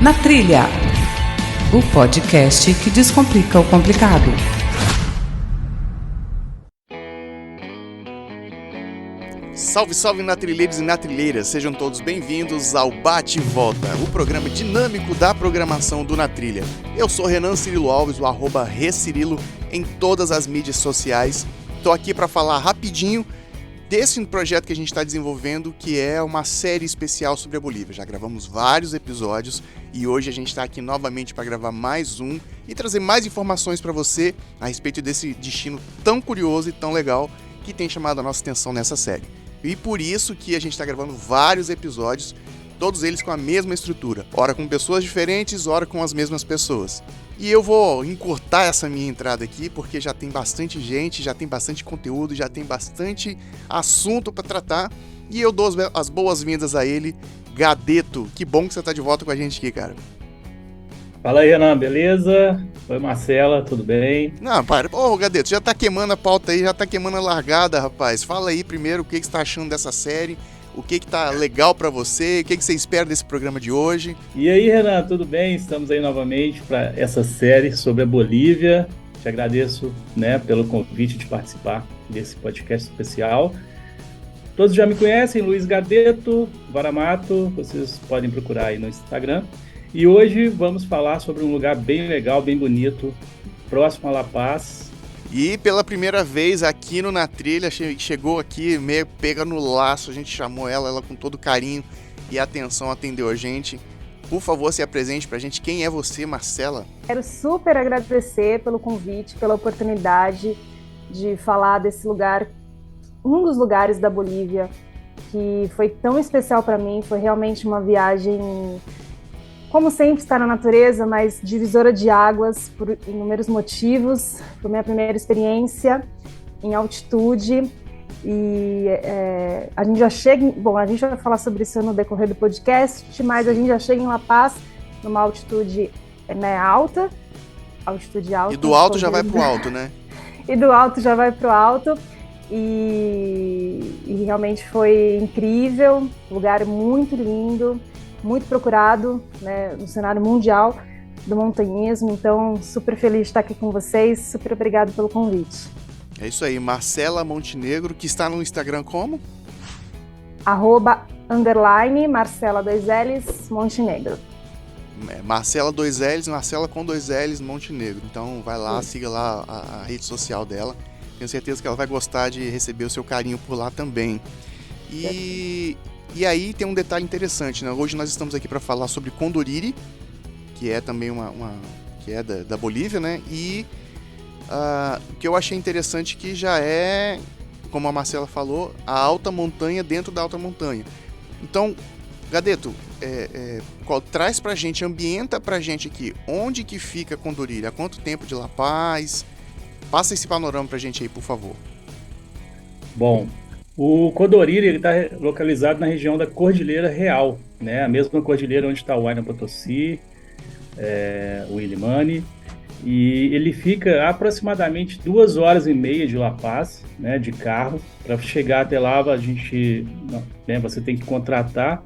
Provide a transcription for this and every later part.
Na Trilha, o podcast que descomplica o complicado. Salve, salve natrilheiros e natrilheiras, sejam todos bem-vindos ao Bate e Volta, o programa dinâmico da programação do Na Trilha. Eu sou Renan Cirilo Alves, o @recirilo em todas as mídias sociais. Estou aqui para falar rapidinho desse projeto que a gente está desenvolvendo, que é uma série especial sobre a Bolívia. Já gravamos vários episódios e hoje a gente está aqui novamente para gravar mais um e trazer mais informações para você a respeito desse destino tão curioso e tão legal que tem chamado a nossa atenção nessa série. E por isso que a gente está gravando vários episódios, todos eles com a mesma estrutura. Ora com pessoas diferentes, ora com as mesmas pessoas. E eu vou encurtar essa minha entrada aqui, porque já tem bastante gente, já tem bastante conteúdo, já tem bastante assunto para tratar. E eu dou as boas-vindas a ele, Gadeto. Que bom que você está de volta com a gente aqui, cara. Fala aí, Renan, beleza? Oi, Marcela, tudo bem? Não, para. Ô, Gadeto, já tá queimando a pauta aí, já tá queimando a largada, rapaz. Fala aí primeiro o que você tá achando dessa série, o que tá legal pra você, o que você espera desse programa de hoje. E aí, Renan, tudo bem? Estamos aí novamente para essa série sobre a Bolívia. Te agradeço, pelo convite de participar desse podcast especial. Todos já me conhecem, Luiz Gadeto, Varamato, vocês podem procurar aí no Instagram. E hoje vamos falar sobre um lugar bem legal, bem bonito, próximo a La Paz. E pela primeira vez aqui no Na Trilha, chegou aqui meio pega no laço, a gente chamou ela com todo carinho e atenção atendeu a gente. Por favor, se apresente pra gente. Quem é você, Marcela? Quero super agradecer pelo convite, pela oportunidade de falar desse lugar, um dos lugares da Bolívia que foi tão especial para mim. Foi realmente uma viagem, como sempre, estar na natureza, mas divisora de águas por inúmeros motivos. Foi minha primeira experiência em altitude e a gente já chega... Bom, a gente vai falar sobre isso no decorrer do podcast, mas a gente já chega em La Paz numa altitude alta. Altitude alta. E do alto já vai pro alto, né? E do alto já vai pro alto. E realmente foi incrível, lugar muito lindo, muito procurado, no cenário mundial do montanhismo. Então, super feliz de estar aqui com vocês, super obrigado pelo convite. É isso aí, Marcela Montenegro, que está no Instagram como? @_ Marcela 2Ls Montenegro. Marcela 2Ls, Marcela com 2Ls Montenegro. Então vai lá, siga lá a rede social dela. Tenho certeza que ela vai gostar de receber o seu carinho por lá também. E aí tem um detalhe interessante, né? Hoje nós estamos aqui para falar sobre Condoriri, que é também que é da Bolívia, né? E o que eu achei interessante que já é, como a Marcela falou, a alta montanha dentro da alta montanha. Então, Gadeto, traz pra gente, ambienta pra gente aqui, onde que fica Condoriri? Há quanto tempo de La Paz? Passa esse panorama pra gente aí, por favor. Bom, o Condoriri está localizado na região da Cordilheira Real, a mesma cordilheira onde está o Huayna Potosí, o Illimani, e ele fica a aproximadamente 2 horas e meia de La Paz, de carro. Para chegar até lá, você tem que contratar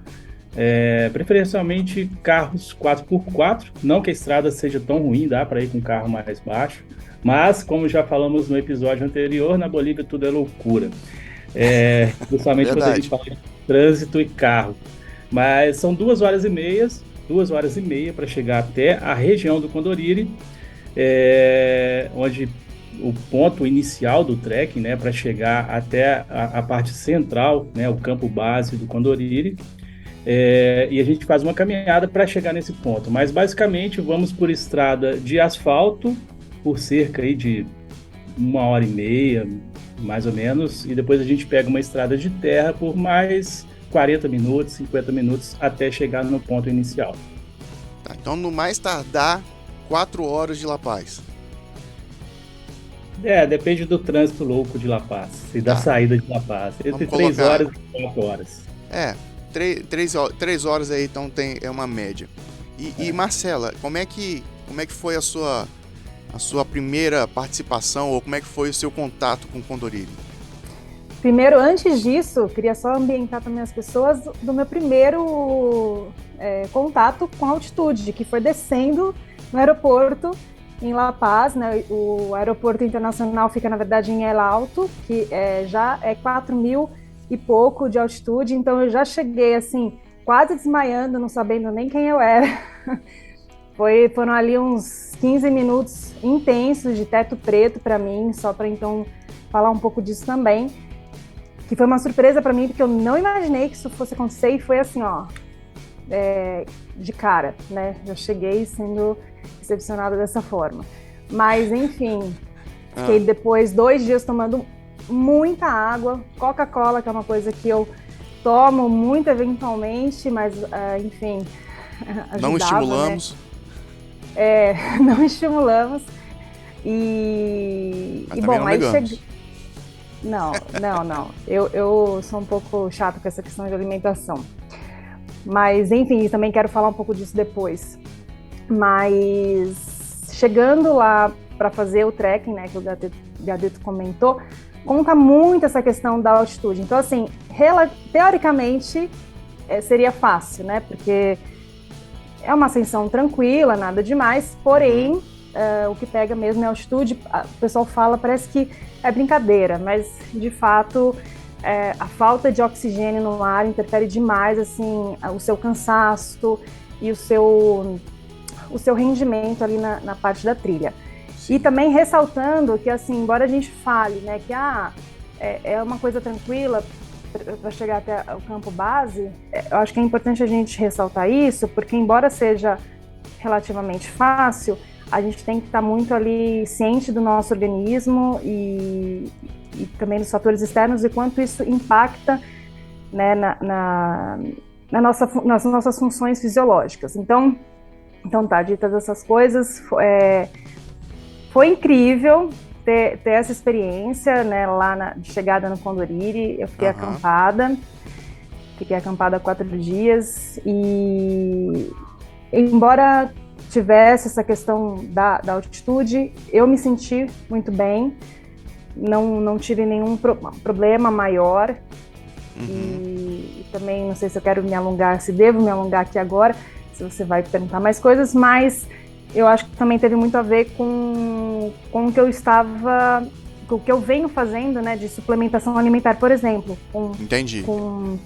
preferencialmente carros 4x4, não que a estrada seja tão ruim, dá para ir com um carro mais baixo, mas como já falamos no episódio anterior, na Bolívia tudo é loucura. Principalmente quando a gente fala de trânsito e carro. Mas são 2 horas e meia para chegar até a região do Condoriri, onde o ponto inicial do trekking, para chegar até a parte central, o campo base do Condoriri. E a gente faz uma caminhada para chegar nesse ponto. Mas basicamente vamos por estrada de asfalto por cerca aí de 1h30, mais ou menos, e depois a gente pega uma estrada de terra por mais 40 minutos, 50 minutos, até chegar no ponto inicial. Tá, então, no mais tardar, 4 horas de La Paz. Depende do trânsito louco de La Paz e da saída de La Paz. Entre 3 horas e 4 horas. 3 horas aí, então é uma média. E Marcela, como é que foi a sua primeira participação, ou como é que foi o seu contato com Condoriri? Primeiro, antes disso, queria só ambientar também as pessoas do meu primeiro contato com a altitude, que foi descendo no aeroporto em La Paz, né? O aeroporto internacional fica, na verdade, em El Alto, que já é 4.000 e pouco de altitude, então eu já cheguei, assim, quase desmaiando, não sabendo nem quem eu era. Foram ali uns 15 minutos intensos de teto preto para mim, só para então falar um pouco disso também, que foi uma surpresa para mim, porque eu não imaginei que isso fosse acontecer, e foi assim, ó, de cara, né? Já cheguei sendo recepcionada dessa forma. Mas, enfim, fiquei depois 2 dias tomando muita água, Coca-Cola, que é uma coisa que eu tomo muito eventualmente, mas, enfim, ajudava, não estimulamos. Né? Não estimulamos. E bom, não aí cheguei. Não. Eu sou um pouco chata com essa questão de alimentação. Mas, enfim, também quero falar um pouco disso depois. Mas, chegando lá para fazer o trekking, né, que o Gadeto comentou, conta muito essa questão da altitude. Então, assim, teoricamente, seria fácil, né, porque é uma ascensão tranquila, nada demais, porém, o que pega mesmo é a altitude. O pessoal fala, parece que é brincadeira, mas, de fato, a falta de oxigênio no ar interfere demais, assim, o seu cansaço e o seu rendimento ali na parte da trilha. Sim. E também ressaltando que, assim, embora a gente fale, né, que é uma coisa tranquila para chegar até o campo base, eu acho que é importante a gente ressaltar isso, porque embora seja relativamente fácil, a gente tem que estar muito ali ciente do nosso organismo e também dos fatores externos e quanto isso impacta, né, nas nossas funções fisiológicas. Então tá, ditas essas coisas, foi incrível ter essa experiência, né, lá de chegada no Condoriri. Eu fiquei acampada 4 dias e, embora tivesse essa questão da altitude, eu me senti muito bem, não tive nenhum problema maior. E também não sei se eu quero me alongar, se devo me alongar aqui agora, se você vai perguntar mais coisas, mas eu acho que também teve muito a ver com o que eu venho fazendo, né, de suplementação alimentar, por exemplo, Entendi. com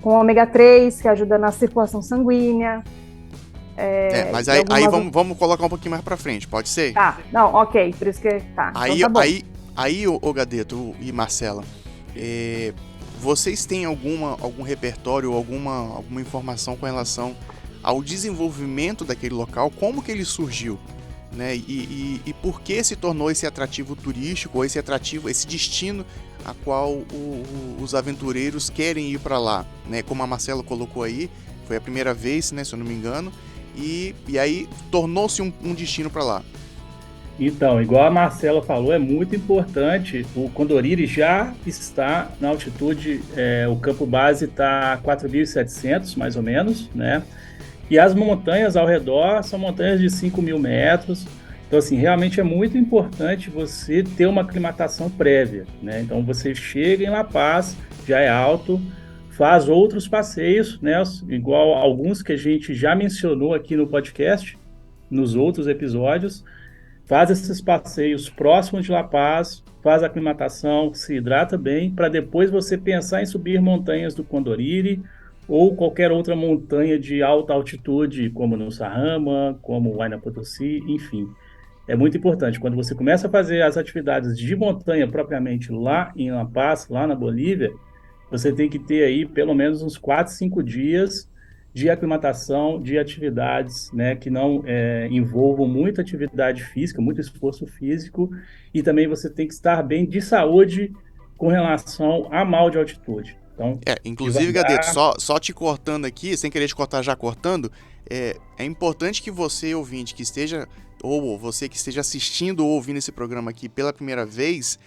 ômega 3, que ajuda na circulação sanguínea. Mas aí vamos colocar um pouquinho mais pra frente, pode ser? Tá, não, ok, por isso que tá. Aí, então tá bom. aí o Gadeto e Marcela, vocês têm algum repertório, alguma informação com relação ao desenvolvimento daquele local, como que ele surgiu, né? E por que se tornou esse atrativo turístico, esse destino a qual os aventureiros querem ir para lá, né? Como a Marcela colocou aí, foi a primeira vez, né, se eu não me engano, e aí tornou-se um destino para lá. Então, igual a Marcela falou, é muito importante. O Condoriri já está na altitude, o campo base está a 4.700, mais ou menos, né? E as montanhas ao redor são montanhas de 5.000 metros. Então, assim, realmente é muito importante você ter uma aclimatação prévia, né? Então, você chega em La Paz, já é alto, faz outros passeios, né? Igual alguns que a gente já mencionou aqui no podcast, nos outros episódios. Faz esses passeios próximos de La Paz, faz a aclimatação, se hidrata bem, para depois você pensar em subir montanhas do Condoriri ou qualquer outra montanha de alta altitude, como no Sajama, como Huayna Potosí, enfim. É muito importante. Quando você começa a fazer as atividades de montanha propriamente lá em La Paz, lá na Bolívia, você tem que ter aí pelo menos uns 4, 5 dias de aclimatação, de atividades, né, que não envolvam muita atividade física, muito esforço físico, e também você tem que estar bem de saúde com relação a mal de altitude. Então, inclusive, Gadeto, só te cortando aqui, sem querer te cortar já cortando, é importante que você, ouvinte, que esteja, ou você que esteja assistindo ou ouvindo esse programa aqui pela primeira vez,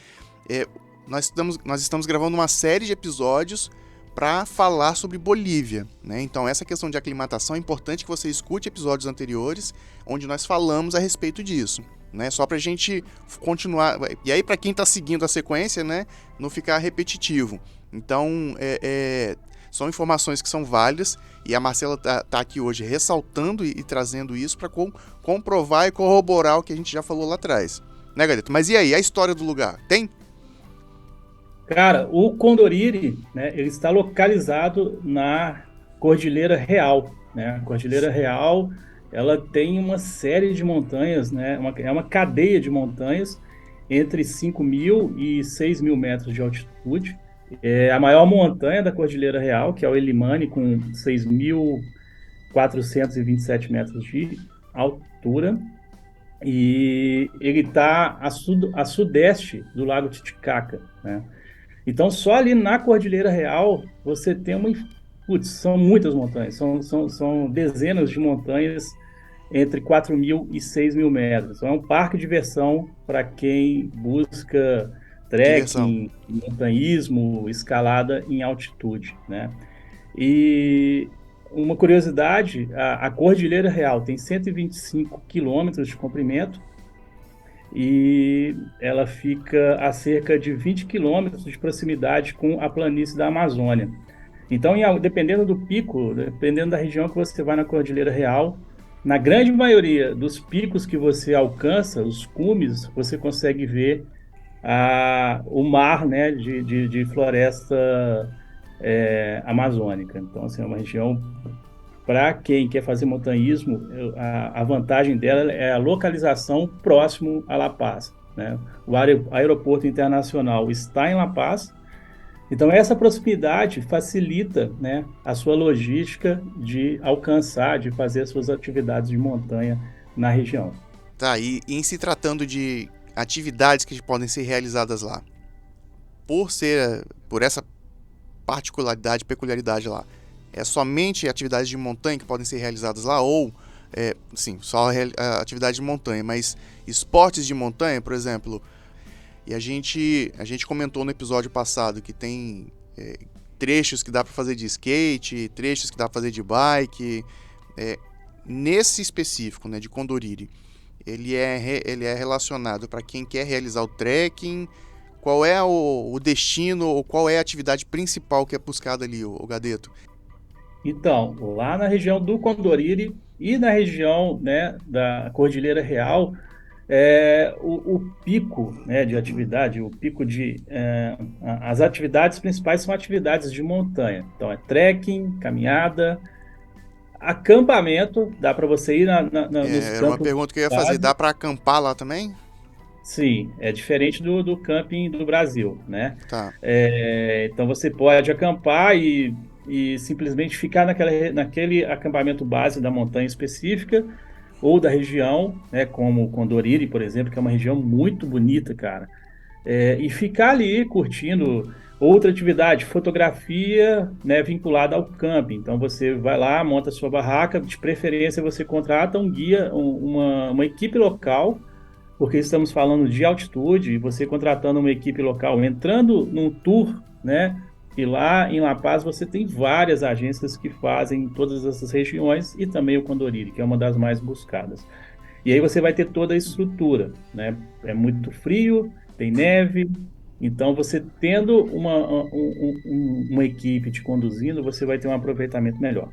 nós estamos gravando uma série de episódios para falar sobre Bolívia, né? Então essa questão de aclimatação é importante que você escute episódios anteriores, onde nós falamos a respeito disso, né? Só para a gente continuar. E aí, para quem está seguindo a sequência, né, não ficar repetitivo. Então, são informações que são válidas e a Marcela tá aqui hoje ressaltando e trazendo isso para comprovar e corroborar o que a gente já falou lá atrás. Né, Gadeto? Mas e aí, a história do lugar? Tem? Cara, o Condoriri, né, ele está localizado na Cordilheira Real, né? A Cordilheira Real, ela tem uma série de montanhas, né? É uma cadeia de montanhas entre 5.000 e 6.000 metros de altitude. É a maior montanha da Cordilheira Real, que é o Illimani, com 6.427 metros de altura. E ele está a sudeste do Lago Titicaca, né? Então, só ali na Cordilheira Real, você tem Putz, são muitas montanhas, são dezenas de montanhas entre 4.000 e 6.000 metros. Então, é um parque de diversão para quem busca trekking, montanhismo, escalada em altitude, né? E uma curiosidade, a Cordilheira Real tem 125 quilômetros de comprimento, e ela fica a cerca de 20 quilômetros de proximidade com a planície da Amazônia. Então, dependendo do pico, dependendo da região que você vai na Cordilheira Real, na grande maioria dos picos que você alcança, os cumes, você consegue ver o mar, né, de floresta amazônica. Então, assim, é uma região, para quem quer fazer montanhismo, a vantagem dela é a localização próximo a La Paz, né? O aeroporto internacional está em La Paz, então essa proximidade facilita, né, a sua logística de alcançar, de fazer as suas atividades de montanha na região. Tá, e em se tratando de atividades que podem ser realizadas lá, por essa particularidade, peculiaridade lá, é somente atividades de montanha que podem ser realizadas lá, ou, sim, só atividade de montanha, mas esportes de montanha, por exemplo, e a gente comentou no episódio passado que tem trechos que dá para fazer de skate, trechos que dá para fazer de bike, nesse específico, né, de Condoriri, ele é relacionado para quem quer realizar o trekking. Qual é o destino, ou qual é a atividade principal que é buscada ali, o Gadeto? Então, lá na região do Condoriri e na região, né, da Cordilheira Real, o pico, né, de atividade, as atividades principais são atividades de montanha. Então, é trekking, caminhada, acampamento, dá para você ir nos campos. Era uma pergunta que eu ia fazer, dá para acampar lá também? Sim, é diferente do camping do Brasil, né? Tá. Então você pode acampar e simplesmente ficar naquele acampamento base da montanha específica ou da região, né, como Condoriri, por exemplo, que é uma região muito bonita, cara. E ficar ali curtindo outra atividade, fotografia, né, vinculada ao camping. Então você vai lá, monta sua barraca, de preferência você contrata um guia, uma equipe local, porque estamos falando de altitude, e você contratando uma equipe local, entrando num tour, né? E lá em La Paz você tem várias agências que fazem todas essas regiões, e também o Condoriri, que é uma das mais buscadas. E aí você vai ter toda a estrutura, né? É muito frio, tem neve, então você tendo uma equipe te conduzindo, você vai ter um aproveitamento melhor.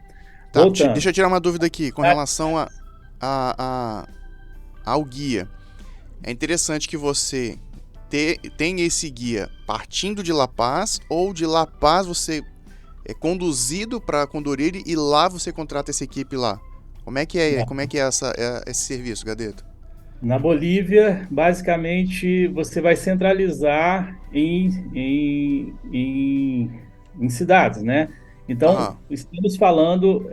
Tá, deixa eu tirar uma dúvida aqui com relação ao guia. É interessante que você tenha esse guia partindo de La Paz, ou de La Paz você é conduzido para Condoriri e lá você contrata essa equipe lá. Como é que é esse serviço, Gadeto? Na Bolívia, basicamente, você vai centralizar em cidades, né? Então, estamos falando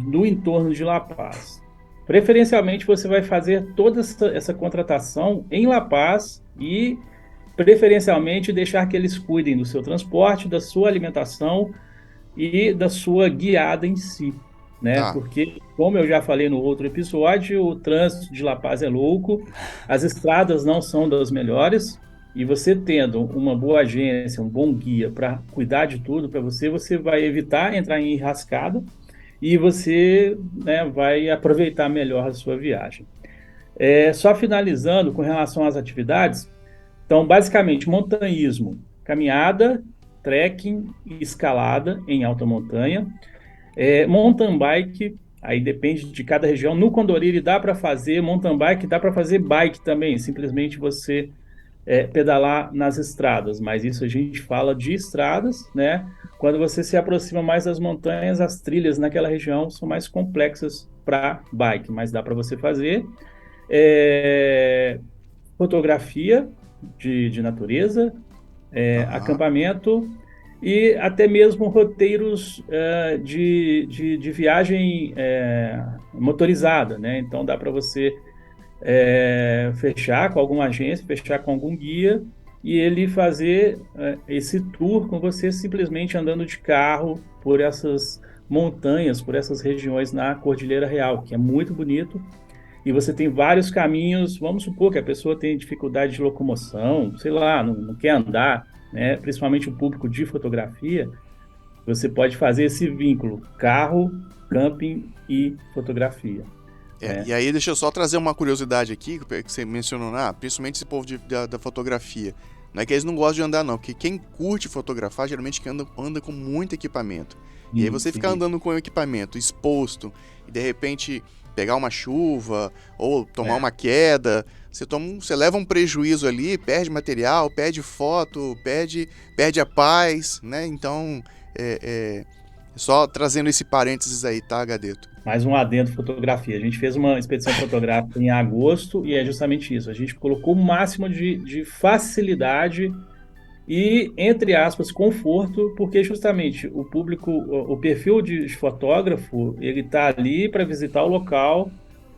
do entorno de La Paz. Preferencialmente, você vai fazer toda essa contratação em La Paz e, preferencialmente, deixar que eles cuidem do seu transporte, da sua alimentação e da sua guiada em si, né? Porque, como eu já falei no outro episódio, o trânsito de La Paz é louco, as estradas não são das melhores, e você tendo uma boa agência, um bom guia para cuidar de tudo para você, você vai evitar entrar em enrascada, e você, né, vai aproveitar melhor a sua viagem. Só finalizando com relação às atividades, então, basicamente, montanhismo, caminhada, trekking e escalada em alta montanha. Mountain bike, aí depende de cada região. No Condoriri dá para fazer mountain bike, dá para fazer bike também, simplesmente você pedalar nas estradas, mas isso a gente fala de estradas, né? Quando você se aproxima mais das montanhas, as trilhas naquela região são mais complexas para bike, mas dá para você fazer. Fotografia de natureza, acampamento e até mesmo roteiros de viagem motorizada, né? Então dá para você fechar com alguma agência, fechar com algum guia e ele fazer esse tour com você simplesmente andando de carro por essas montanhas, por essas regiões na Cordilheira Real, que é muito bonito. E você tem vários caminhos, vamos supor que a pessoa tem dificuldade de locomoção, sei lá, não quer andar, né? Principalmente o público de fotografia, você pode fazer esse vínculo, carro, camping e fotografia. E aí deixa eu só trazer uma curiosidade aqui, que você mencionou, principalmente esse povo da fotografia. Não é que eles não gostam de andar não, porque quem curte fotografar geralmente anda com muito equipamento. E aí você ficar andando com o equipamento exposto e de repente pegar uma chuva ou tomar uma queda, você leva um prejuízo ali, perde material, perde foto, perde a paz, né? Então, só trazendo esse parênteses aí, tá, Gadeto? Mais um adendo fotografia. A gente fez uma expedição fotográfica em agosto e é justamente isso. A gente colocou o máximo de facilidade e, entre aspas, conforto, porque justamente o público, o perfil de fotógrafo, ele está ali para visitar o local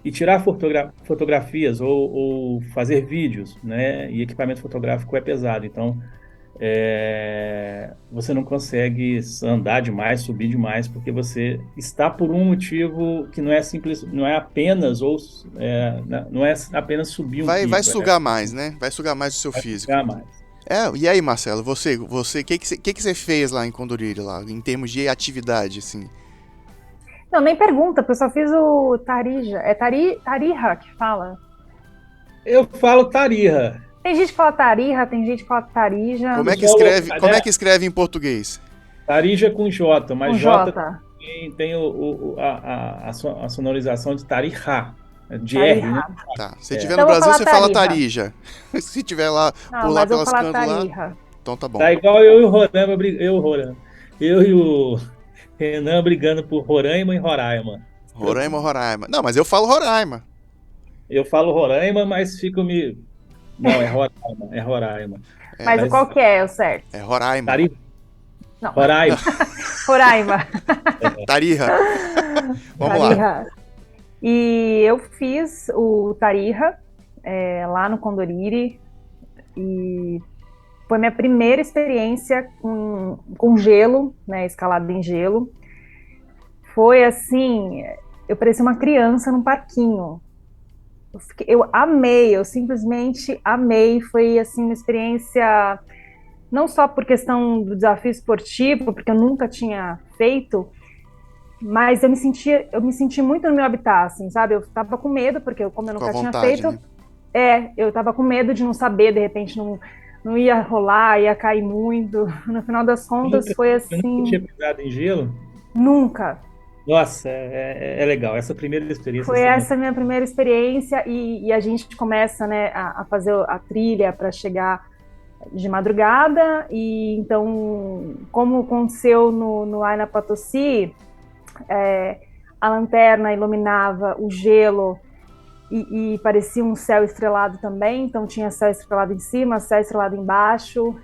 e tirar fotografias ou fazer vídeos, né? E equipamento fotográfico é pesado, então você não consegue andar demais, subir demais, porque você está por um motivo que não é simples, não é apenas não é apenas subir um pico. Vai sugar mais, né? Vai sugar mais o seu físico. Vai sugar mais. E aí, Marcelo, você, o que você fez lá em Condoriri, lá, em termos de atividade, assim? Não, nem pergunta, porque eu só fiz o Tarija. É Tariha que fala? Eu falo Tariha. Tem gente que fala Tariha, tem gente que fala Tarija. Como é que escreve em português? Tarija com J, mas com J tem a sonorização de Tariha. De Tariha. R, né? Tá. Se tiver no Brasil, você fala Tarija. Se tiver lá, por lá pelas cantos lá, então tá bom. Tá igual eu e o Roraima. Eu e o Renan brigando por Roraima e Roraima. Roraima. Não, mas eu falo Roraima. Eu falo Roraima, mas fico me... Não, é Roraima. Mas qual que é o certo? É Roraima. Não. Roraima. Roraima. Tariha. Vamos lá. E eu fiz o Tariha lá no Condoriri e foi minha primeira experiência com gelo, né, escalada em gelo. Foi assim, eu parecia uma criança num parquinho. Eu amei, eu simplesmente amei. Foi assim uma experiência não só por questão do desafio esportivo, porque eu nunca tinha feito, mas eu me senti muito no meu habitat, assim, sabe? Eu tava com medo, porque como eu nunca tinha feito, né? Eu tava com medo de não saber, de repente não ia rolar, ia cair muito. No final das contas, foi assim... Você nunca tinha pisado em gelo? Nunca. Nossa, é legal, essa primeira experiência. Foi essa minha primeira experiência e a gente começa, né, a fazer a trilha para chegar de madrugada, e então, como aconteceu no Aina Potosí, a lanterna iluminava o gelo e parecia um céu estrelado também, então tinha céu estrelado em cima, céu estrelado embaixo,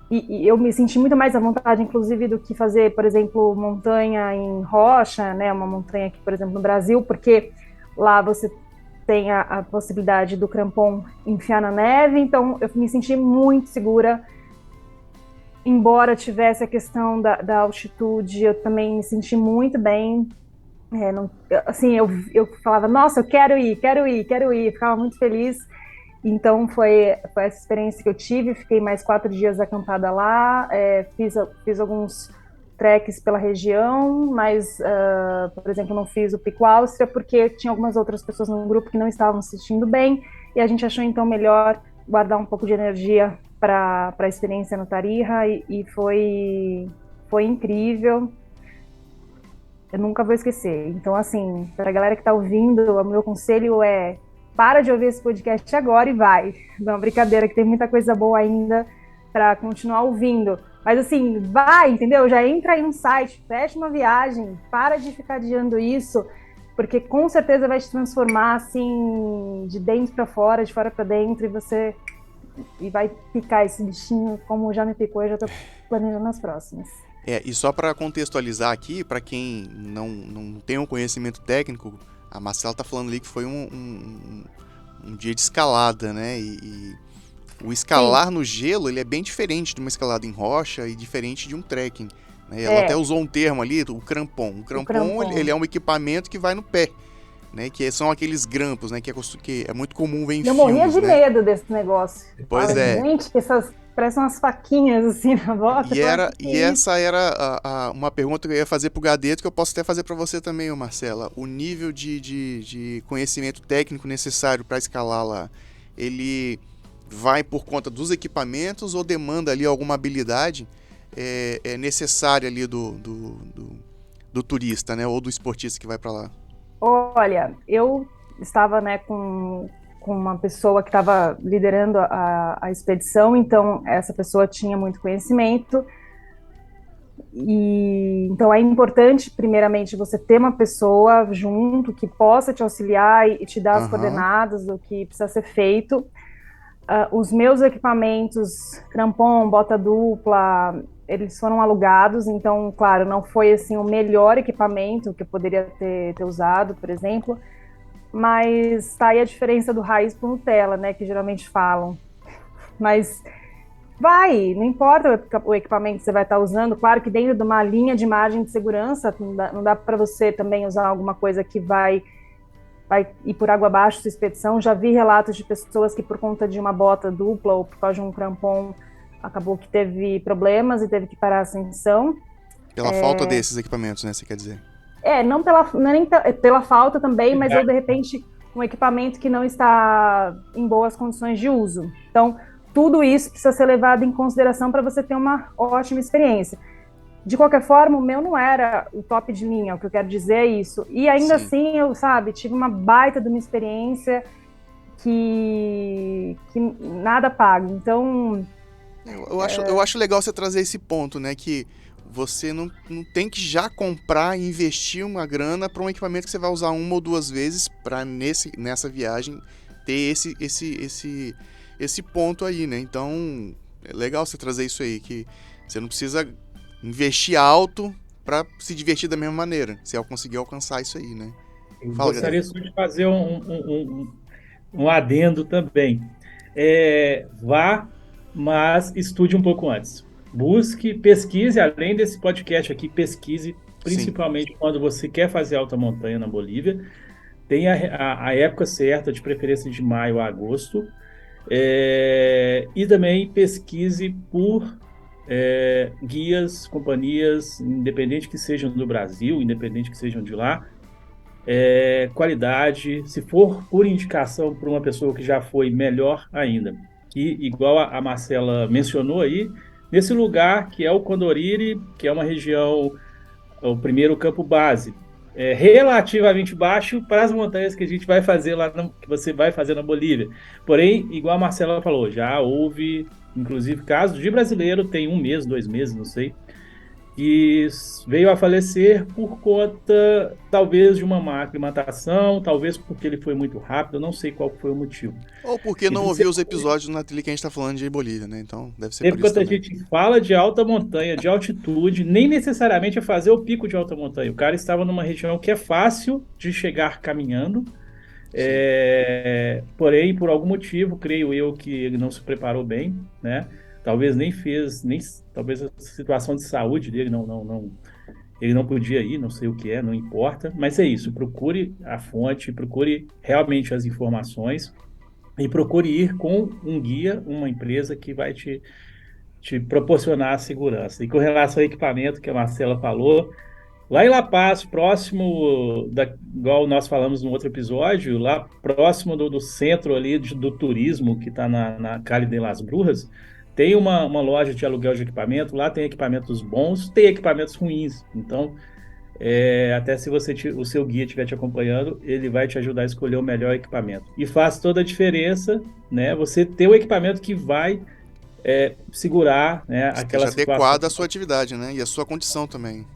e eu me senti muito mais à vontade, inclusive, do que fazer, por exemplo, montanha em rocha, né, uma montanha aqui, por exemplo, no Brasil, porque lá você tem a possibilidade do crampon enfiar na neve, então eu me senti muito segura. Embora tivesse a questão da altitude, eu também me senti muito bem. Eu falava, nossa, eu quero ir, ficava muito feliz. Então foi essa experiência que eu tive, fiquei mais 4 dias acampada lá, fiz alguns treks pela região, mas, por exemplo, não fiz o Pico Áustria porque tinha algumas outras pessoas no grupo que não estavam se sentindo bem, e a gente achou então melhor guardar um pouco de energia para a experiência no Tarija, e foi incrível. Eu nunca vou esquecer. Então, assim, para a galera que está ouvindo, o meu conselho é: para de ouvir esse podcast agora e vai. Não, brincadeira, que tem muita coisa boa ainda para continuar ouvindo. Mas, assim, vai, entendeu? Já entra aí no site, fecha uma viagem, para de ficar adiando isso, porque com certeza vai te transformar, assim, de dentro para fora, de fora para dentro, e vai picar esse bichinho, como já me picou, eu já estou planejando as próximas. E só para contextualizar aqui, para quem não tem um conhecimento técnico, a Marcela tá falando ali que foi um dia de escalada, né? E o escalar no gelo, ele é bem diferente de uma escalada em rocha e diferente de um trekking, né? Ela até usou um termo ali, o crampon. O crampon, ele é um equipamento que vai no pé, né? Que são aqueles grampos, né? Que é muito comum ver em filmes, morria de medo desse negócio. Pois é. Gente, que parecem umas faquinhas assim na bota. Essa era uma pergunta que eu ia fazer pro Gadeto, que eu posso até fazer para você também, Marcela. O nível de conhecimento técnico necessário para escalar lá, ele vai por conta dos equipamentos ou demanda ali alguma habilidade necessária ali do turista, né? Ou do esportista que vai para lá? Olha, eu estava, né, com uma pessoa que estava liderando a expedição, então essa pessoa tinha muito conhecimento, e então é importante, primeiramente, você ter uma pessoa junto que possa te auxiliar e te dar as coordenadas do que precisa ser feito. Os meus equipamentos, crampon, bota dupla, eles foram alugados, então, claro, não foi assim o melhor equipamento que eu poderia ter usado, por exemplo, mas tá aí a diferença do raiz pro Nutella, né, que geralmente falam. Mas não importa o equipamento que você vai estar usando, claro que dentro de uma linha de margem de segurança, não dá para você também usar alguma coisa que vai ir por água abaixo sua expedição. Já vi relatos de pessoas que, por conta de uma bota dupla ou por causa de um crampon, acabou que teve problemas e teve que parar a ascensão. Pela falta desses equipamentos, né, você quer dizer? Não é nem pela falta também, mas ou de repente um equipamento que não está em boas condições de uso. Então, tudo isso precisa ser levado em consideração para você ter uma ótima experiência. De qualquer forma, o meu não era o top de linha, o que eu quero dizer é isso. E ainda assim, eu, tive uma baita de uma experiência que nada paga. Então... Eu acho legal você trazer esse ponto, né, que você não tem que já comprar e investir uma grana para um equipamento que você vai usar uma ou duas vezes para nessa viagem ter esse ponto aí, né? Então, é legal você trazer isso aí, que você não precisa investir alto para se divertir da mesma maneira, se conseguir alcançar isso aí, né? Eu gostaria só de fazer um adendo também. Vá, mas estude um pouco antes. Pesquise, além desse podcast aqui, pesquise, principalmente quando você quer fazer alta montanha na Bolívia. Tem a época certa, de preferência de maio a agosto. E também pesquise por guias, companhias, independente que sejam do Brasil, independente que sejam de lá. Qualidade, se for por indicação por uma pessoa que já foi, melhor ainda. E igual a Marcela mencionou aí, nesse lugar que é o Condoriri, que é uma região, o primeiro campo base, relativamente baixo para as montanhas que a gente vai fazer lá, que você vai fazer na Bolívia. Porém, igual a Marcela falou, já houve, inclusive, casos de brasileiro, tem 1 mês, 2 meses, não sei, que veio a falecer por conta, talvez, de uma má aclimatação, talvez porque ele foi muito rápido, eu não sei qual foi o motivo. Ou porque não ouviu os episódios na trilha que a gente está falando de Bolívia, né? Então, deve ser por isso quando também. a gente fala de alta montanha, de altitude, nem necessariamente é fazer o pico de alta montanha. O cara estava numa região que é fácil de chegar caminhando, porém, por algum motivo, creio eu que ele não se preparou bem, né? Talvez talvez a situação de saúde dele ele não podia ir, não sei o que não importa, mas é isso, procure a fonte, procure realmente as informações e procure ir com um guia, uma empresa que vai te te proporcionar a segurança. E com relação ao equipamento que a Marcela falou, lá em La Paz, igual nós falamos no outro episódio, lá próximo do centro ali do turismo, que está na Cali de las Brujas, tem uma loja de aluguel de equipamento. Lá tem equipamentos bons, tem equipamentos ruins. Então, até se o seu guia estiver te acompanhando, ele vai te ajudar a escolher o melhor equipamento. E faz toda a diferença, né? Você ter o equipamento que vai segurar, né, aquela Esteja situação. adequado à sua atividade, né? E à sua condição também.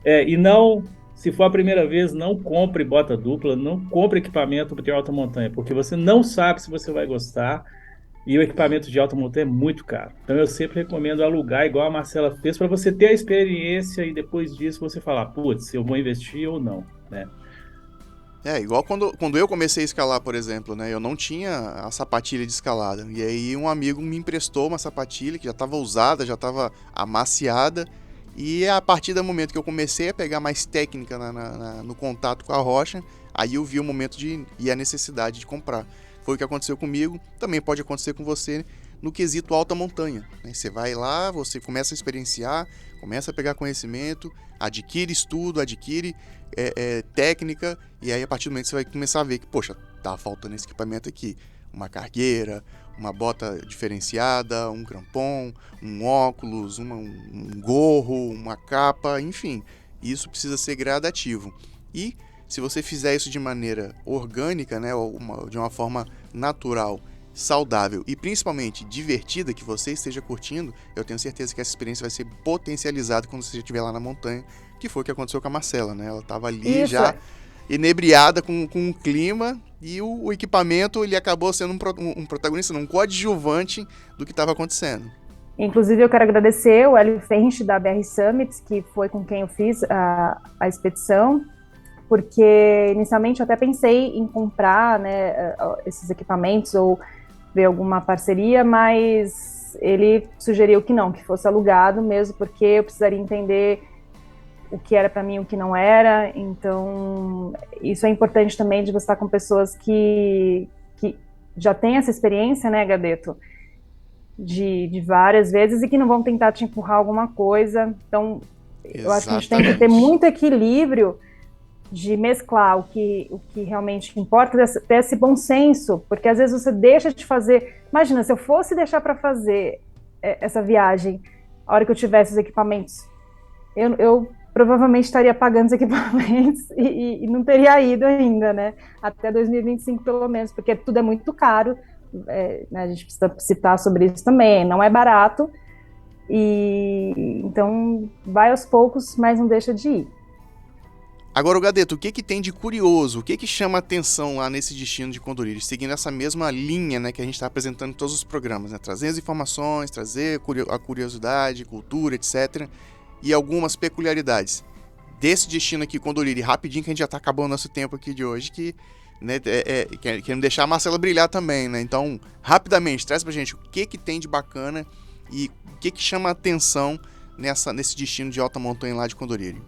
E não, se for a primeira vez, não compre bota dupla, não compre equipamento de alta montanha, porque você não sabe se você vai gostar. E o equipamento de alta montanha é muito caro. Então eu sempre recomendo alugar, igual a Marcela fez, para você ter a experiência e depois disso você falar, putz, eu vou investir ou não, né? Igual quando eu comecei a escalar, por exemplo, né? Eu não tinha a sapatilha de escalada. E aí um amigo me emprestou uma sapatilha que já estava usada, já estava amaciada. E a partir do momento que eu comecei a pegar mais técnica no contato com a rocha, aí eu vi o momento e a necessidade de comprar. Foi o que aconteceu comigo, também pode acontecer com você no quesito alta montanha, né? Você vai lá, você começa a experienciar, começa a pegar conhecimento, adquire estudo, adquire técnica, e aí a partir do momento você vai começar a ver que, poxa, tá faltando esse equipamento aqui, uma cargueira, uma bota diferenciada, um crampon, um óculos, um gorro, uma capa, enfim, isso precisa ser gradativo. E se você fizer isso de maneira orgânica, né, de uma forma natural, saudável e principalmente divertida, que você esteja curtindo, eu tenho certeza que essa experiência vai ser potencializada quando você estiver lá na montanha, que foi o que aconteceu com a Marcela, né? Ela estava ali já inebriada com o clima e o equipamento ele acabou sendo um protagonista, um coadjuvante do que estava acontecendo. Inclusive, eu quero agradecer o Hélio Fench da BR Summits, que foi com quem eu fiz a expedição, porque inicialmente eu até pensei em comprar, né, esses equipamentos ou ver alguma parceria, mas ele sugeriu que não, que fosse alugado mesmo, porque eu precisaria entender o que era para mim e o que não era. Então, isso é importante também de você estar com pessoas que já têm essa experiência, né, Gadeto? De várias vezes e que não vão tentar te empurrar alguma coisa. Então, eu acho que a gente tem que ter muito equilíbrio de mesclar o que realmente importa, ter esse bom senso, porque às vezes você deixa de fazer. Imagina, se eu fosse deixar para fazer essa viagem, a hora que eu tivesse os equipamentos, eu provavelmente estaria pagando os equipamentos e não teria ido ainda, né? Até 2025 pelo menos, porque tudo é muito caro. Né, a gente precisa citar sobre isso também, não é barato, e então vai aos poucos, mas não deixa de ir. Agora, Gadeto, o que tem de curioso, o que chama atenção lá nesse destino de Condoriri, seguindo essa mesma linha, né, que a gente está apresentando em todos os programas, né, trazer as informações, trazer a curiosidade, cultura, etc, e algumas peculiaridades desse destino aqui, Condoriri, rapidinho que a gente já está acabando o nosso tempo aqui de hoje, que né, querendo deixar a Marcela brilhar também, né? Então, rapidamente, traz pra gente o que tem de bacana e o que chama a atenção nesse destino de alta montanha lá de Condoriri.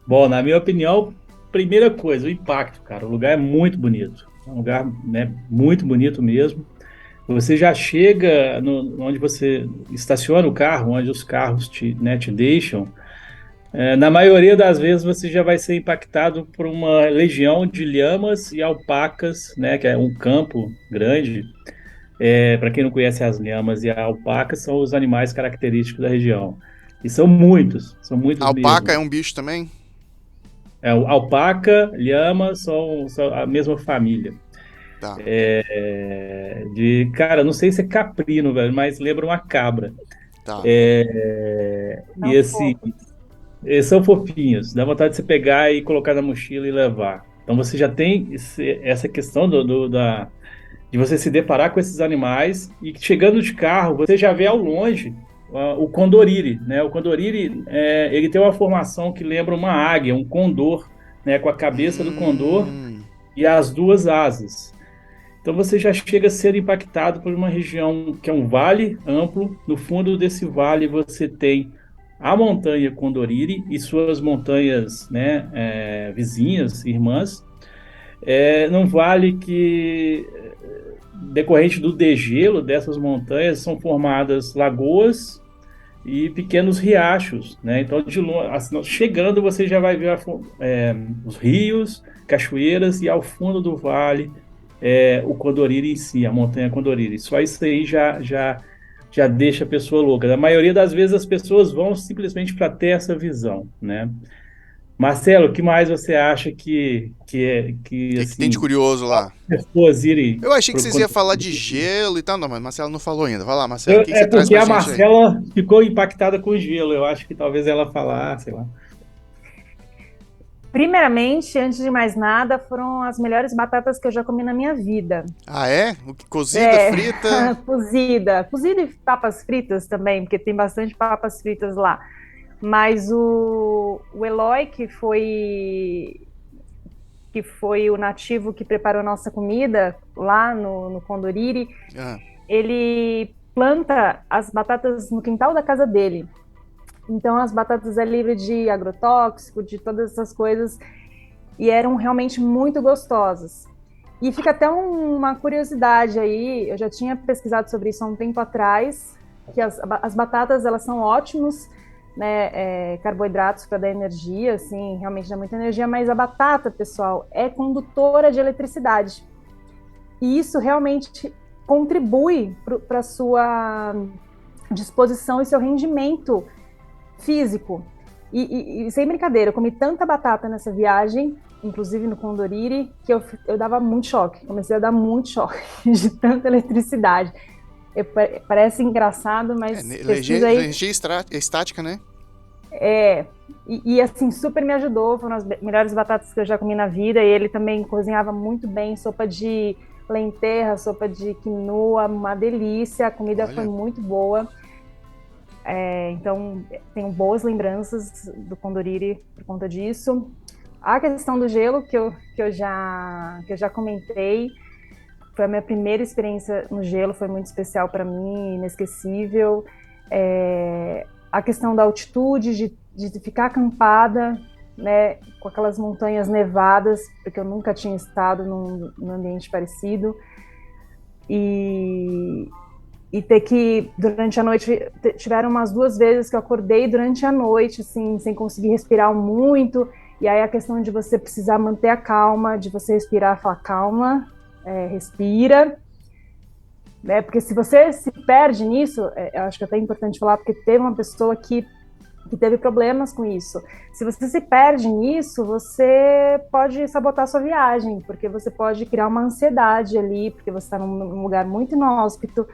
Bom, na minha opinião, primeira coisa, o impacto, cara. O lugar é muito bonito. É um lugar, né, muito bonito mesmo. Você já chega onde você estaciona o carro, onde os carros te deixam. Na maioria das vezes você já vai ser impactado por uma legião de lhamas e alpacas, né, que é um campo grande. Para quem não conhece, as lhamas e a alpaca são os animais característicos da região. E são muitos Alpaca mesmo. É um bicho também? Alpaca, lhama são a mesma família. Tá. Cara, não sei se é caprino, velho, mas lembra uma cabra. Tá. E assim, eles são fofinhos, dá vontade de você pegar e colocar na mochila e levar. Então você já tem essa questão de você se deparar com esses animais e chegando de carro, você já vê ao longe o condoriri, né? O condoriri, ele tem uma formação que lembra uma águia, um condor, né? Com a cabeça do condor e as duas asas. Então você já chega a ser impactado por uma região que é um vale amplo. No fundo desse vale você tem a montanha Condoriri e suas montanhas, né, vizinhas, irmãs. num vale que, decorrente do degelo dessas montanhas, são formadas lagoas e pequenos riachos, né? Então, assim, chegando, você já vai ver os rios, cachoeiras e ao fundo do vale o Condoriri em si, a montanha Condoriri. Só isso aí já deixa a pessoa louca. Na maioria das vezes as pessoas vão simplesmente para ter essa visão, né? Marcelo, o que mais você acha que Que tem de assim, curioso lá? pessoas irem Eu achei que pro vocês iam falar de Condoriri? gelo e tal, não, mas Marcelo não falou ainda. Vai lá, Marcelo, o que É você traz porque pra a gente aí? Marcela ficou impactada com o gelo. Eu acho que talvez ela falar, sei lá. Primeiramente, antes de mais nada, foram as melhores batatas que eu já comi na minha vida. Ah, é? Cozida, É, frita? cozida e papas fritas também, porque tem bastante papas fritas lá. Mas o Eloy, que foi o nativo que preparou a nossa comida lá no Condoriri, Ah, ele planta as batatas no quintal da casa dele. Então as batatas é livre de agrotóxico, de todas essas coisas, e eram realmente muito gostosas. E fica até uma curiosidade aí, eu já tinha pesquisado sobre isso há um tempo atrás, que as batatas, elas são ótimos, né, carboidratos para dar energia, assim, realmente dá muita energia, mas a batata, pessoal, é condutora de eletricidade. E isso realmente contribui para a sua disposição e seu rendimento físico. E sem brincadeira, eu comi tanta batata nessa viagem, inclusive no Condoriri, que eu dava muito choque. Comecei a dar muito choque de tanta eletricidade. Parece engraçado, mas pesquisa aí. energia estática, né? Assim, super me ajudou. Foram as melhores batatas que eu já comi na vida. E ele também cozinhava muito bem, sopa de lenterra, sopa de quinoa, uma delícia. A comida foi muito boa. Então, tenho boas lembranças do Condoriri por conta disso. A questão do gelo, que eu já comentei, foi a minha primeira experiência no gelo, foi muito especial para mim, inesquecível. A questão da altitude, de ficar acampada, né, com aquelas montanhas nevadas, porque eu nunca tinha estado num ambiente parecido. E ter que, durante a noite, tiveram umas 2 vezes que eu acordei durante a noite, assim, sem conseguir respirar muito, e aí a questão de você precisar manter a calma, de você respirar, falar calma, respira, né, porque se você se perde nisso, eu acho que é até importante falar, porque teve uma pessoa que teve problemas com isso. Se você se perde nisso, você pode sabotar sua viagem, porque você pode criar uma ansiedade ali, porque você está num lugar muito inóspito,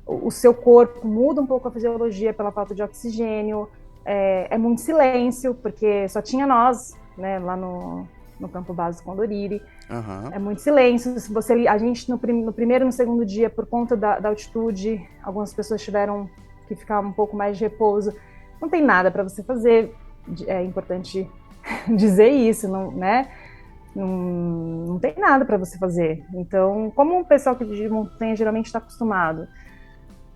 o seu corpo muda um pouco a fisiologia pela falta de oxigênio, é muito silêncio, porque só tinha nós, né, lá no campo base do Condoriri. É muito silêncio. A gente, no primeiro e no segundo dia, por conta da altitude, algumas pessoas tiveram que ficar um pouco mais de repouso. Não tem nada para você fazer, é importante dizer isso, não, né? Não tem nada para você fazer. Então, como o pessoal que de montanha geralmente está acostumado,